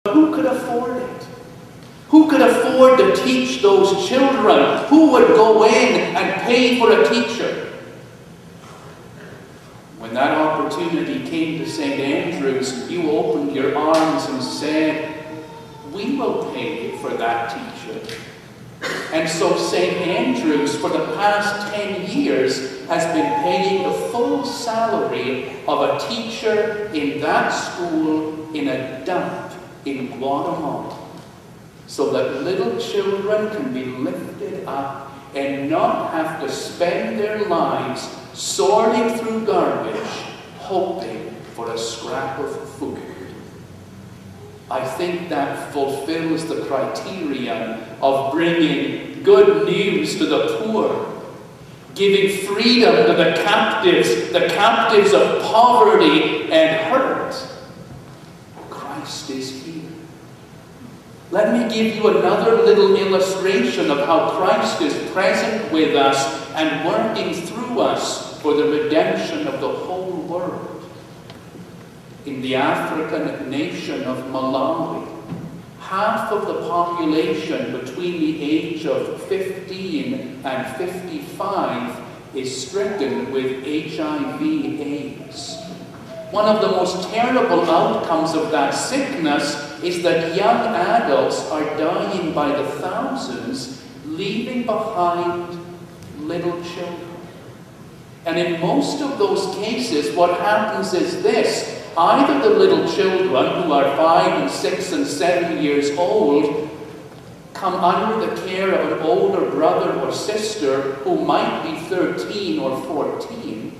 who could afford it? Who could afford to teach those children? Who would go in and pay for a teacher? When that opportunity came to St. Andrew's, you opened your arms and said, we will pay for that teacher. And so St. Andrew's, for the past 10 years, has been paying the full salary of a teacher in that school in a dump in Guatemala, so that little children can be lifted up and not have to spend their lives sorting through garbage, hoping for a scrap of food. I think that fulfills the criterion of bringing good news to the poor, giving freedom to the captives of poverty and hurt. Christ is here. Let me give you another little illustration of how Christ is present with us and working through us for the redemption of the whole world. In the African nation of Malawi, half of the population between the age of 15 and 55 is stricken with HIV/AIDS. One of the most terrible outcomes of that sickness is that young adults are dying by the thousands, leaving behind little children. And in most of those cases, what happens is this. Either the little children, who are 5 and 6 and 7 years old, come under the care of an older brother or sister who might be 13 or 14,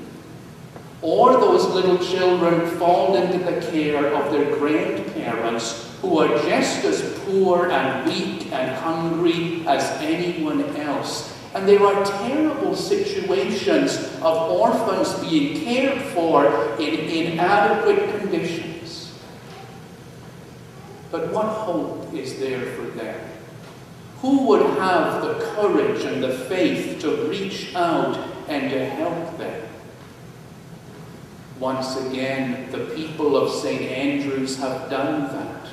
or those little children fall into the care of their grandparents, who are just as poor and weak and hungry as anyone else. And there are terrible situations of orphans being cared for in inadequate conditions. But what hope is there for them? Who would have the courage and the faith to reach out and to help them? Once again, the people of St. Andrew's have done that.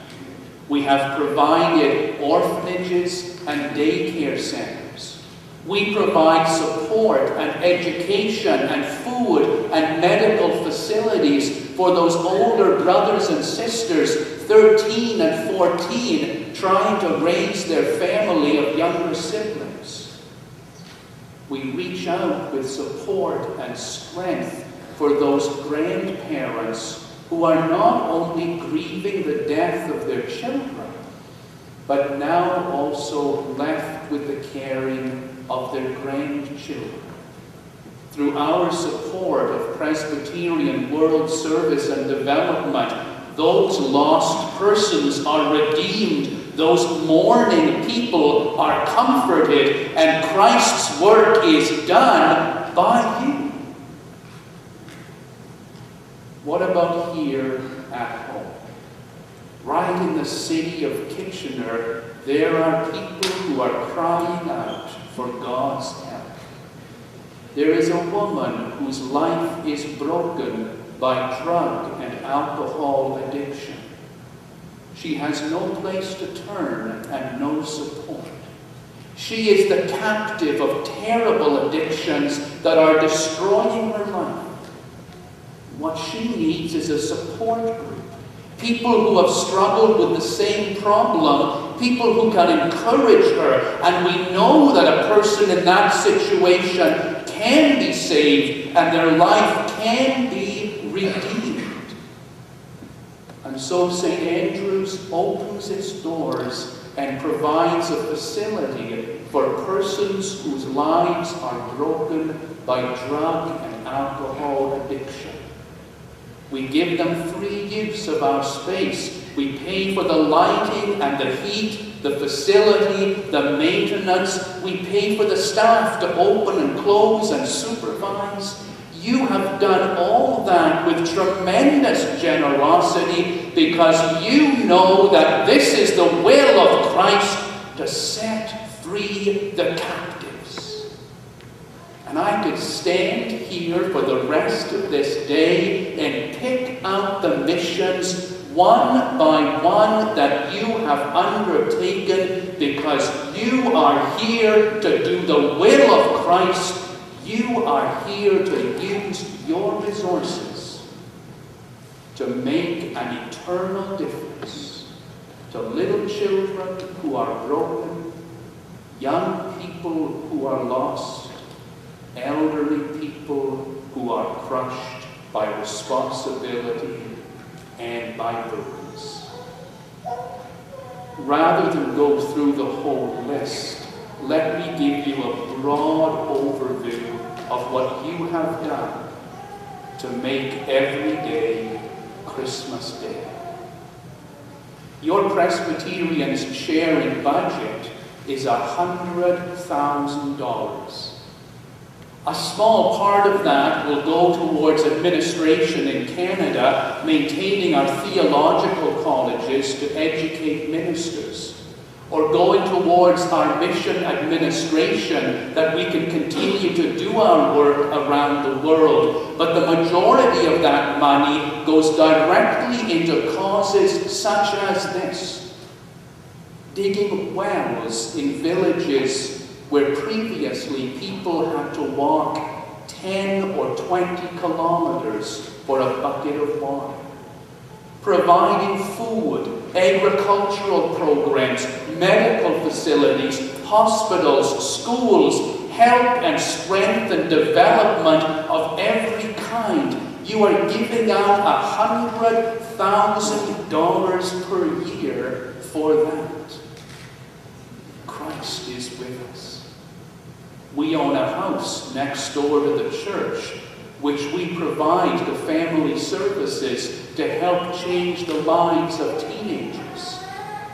We have provided orphanages and daycare centers. We provide support and education and food and medical facilities for those older brothers and sisters, 13 and 14, trying to raise their family of younger siblings. We reach out with support and strength for those grandparents who are not only grieving the death of their children, but now also left with the caring of their grandchildren. Through our support of Presbyterian World Service and Development, those lost persons are redeemed, those mourning people are comforted, and Christ's work is done by you. What about here at home? Right in the city of Kitchener, there are people who are crying out for God's help. There is a woman whose life is broken by drug and alcohol addiction. She has no place to turn and no support. She is the captive of terrible addictions that are destroying her life. What she needs is a support group. People who have struggled with the same problem, people who can encourage her, and we know that a person in that situation can be saved and their life can be redeemed. And so St. Andrew's opens its doors and provides a facility for persons whose lives are broken by drug and alcohol addiction. We give them free use of our space. We pay for the lighting and the heat, the facility, the maintenance. We pay for the staff to open and close and supervise. You have done all that with tremendous generosity because you know that this is the will of Christ to set free the captives. And I could stand here for the rest of this day and pick out the missions one by one, that you have undertaken because you are here to do the will of Christ. You are here to use your resources to make an eternal difference to little children who are broken, young people who are lost, elderly people who are crushed by responsibility and by burdens. Rather than go through the whole list, let me give you a broad overview of what you have done to make every day Christmas Day. Your Presbyterian's sharing budget is $100,000. A small part of that will go towards administration in Canada, maintaining our theological colleges to educate ministers, or going towards our mission administration that we can continue to do our work around the world. But the majority of that money goes directly into causes such as this: digging wells in villages where previously people had to walk 10 or 20 kilometers for a bucket of water. Providing food, agricultural programs, medical facilities, hospitals, schools, help and strength and development of every kind. You are giving out $100,000 per year for that. Christ is with us. We own a house next door to the church, which we provide to family services to help change the lives of teenagers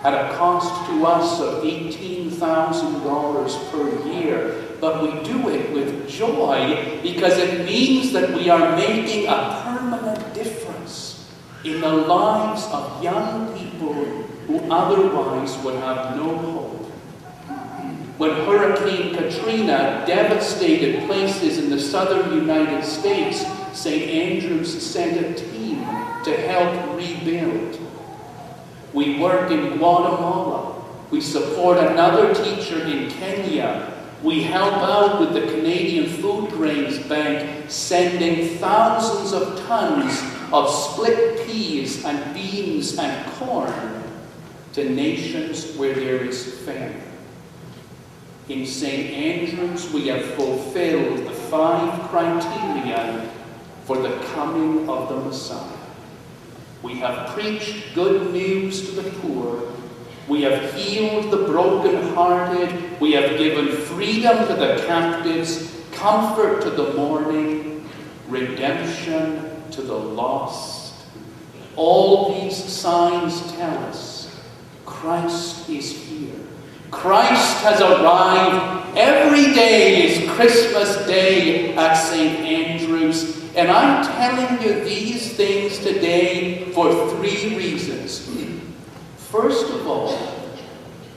at a cost to us of $18,000 per year. But we do it with joy because it means that we are making a permanent difference in the lives of young people who otherwise would have no hope. When Hurricane Katrina devastated places in the southern United States, St. Andrew's sent a team to help rebuild. We work in Guatemala. We support another teacher in Kenya. We help out with the Canadian Food Grains Bank, sending thousands of tons of split peas and beans and corn to nations where there is famine. In St. Andrew's, we have fulfilled the 5 criteria for the coming of the Messiah. We have preached good news to the poor. We have healed the brokenhearted. We have given freedom to the captives, comfort to the mourning, redemption to the lost. All these signs tell us Christ is here. Christ has arrived. Every day is Christmas Day at St. Andrew's. And I'm telling you these things today for 3 reasons. First of all,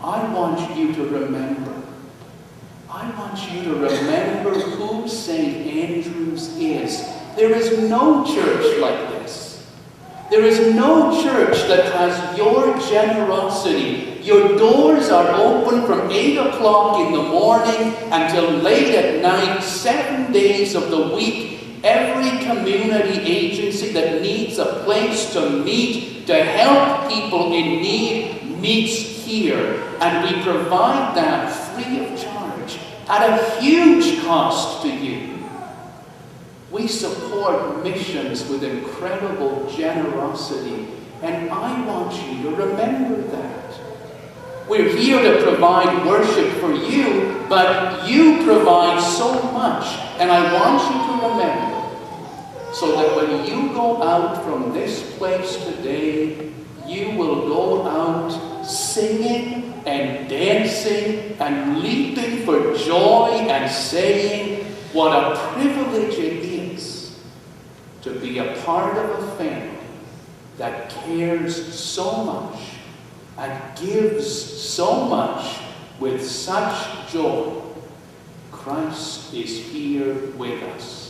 I want you to remember. I want you to remember who St. Andrew's is. There is no church like this. There is no church that has your generosity. Your doors are open from 8 o'clock in the morning until late at night, 7 days of the week. Every community agency that needs a place to meet, to help people in need, meets here. And we provide that free of charge at a huge cost to you. We support missions with incredible generosity, and I want you to remember that. We're here to provide worship for you, but you provide so much, and I want you to remember, so that when you go out from this place today, you will go out singing and dancing and leaping for joy and saying, what a privilege it is to be a part of a family that cares so much and gives so much with such joy. Christ is here with us.